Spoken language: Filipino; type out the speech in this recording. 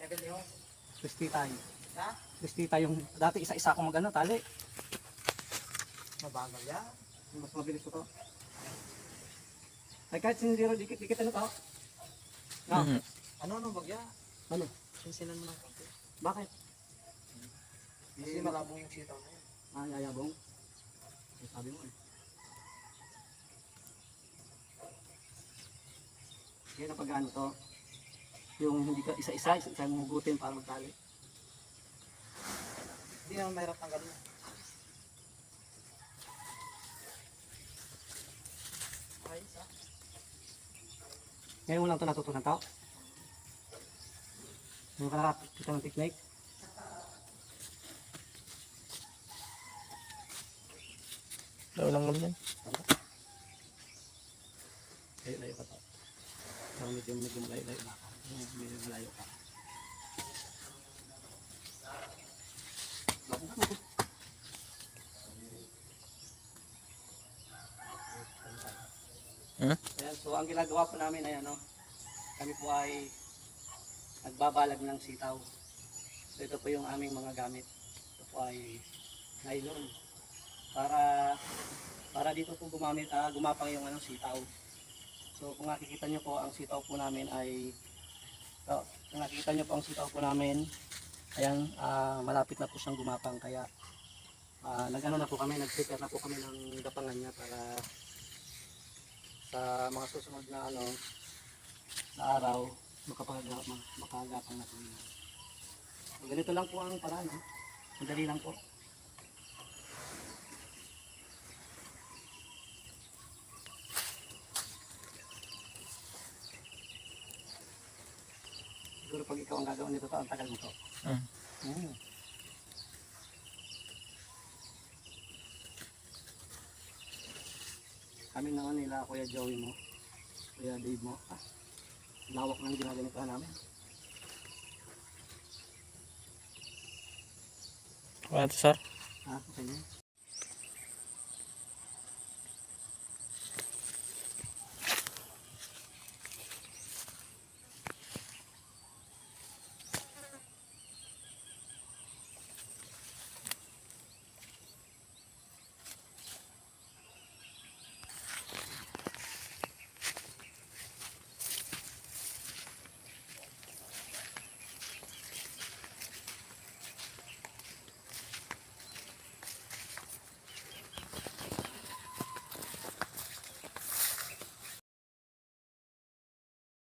Kristita yun. Kristita yung dati isa-isa akong magano tali. Mabagal yan. Mas mabilis ko to. Ay kahit sinzero, dikit ano to? No? Ano bagya? Ano? Sinsinan mo ng konti. Bakit? Kasi malabong yung sitaw na yun. Yayabong? Ay, sabi mo eh. Yan ang pag-ano to. Yung hindi ka isa-isa mong hugutin para magtali. Hindi naman mahirap tanggalin. Ayos ah. Ngayon mo lang ito natutunan tao. Yung kalakapit kita ng technique. Walang ganyan. Layo ka tao. Parang medyo malayo na ako. Medyo malayo ka. Ayan, so ang ginagawa po namin ay ano, kami po ay nagbabalag ng sitaw. So ito po yung aming mga gamit. Ito po ay nylon. Para dito po gumapang yung anong sitaw. So kung nakikita nyo po ang sitaw po namin ay kung nakikita nyo po ang sitaw po namin, ayan, malapit na po siyang gumapang, kaya nag-ano na po kami, nag-prepare na po kami ng gapangan niya para sa mga susunod na na araw makagapang na po niya. So, ganito lang po ang paraan, madali lang po. Siguro pag ikaw ang gagawin nito, ang tagal mo to. Kami naman nila Kuya Joey mo, Kuya Dave mo. Lawak ng ginaganito namin. Ano to, sir? Okay.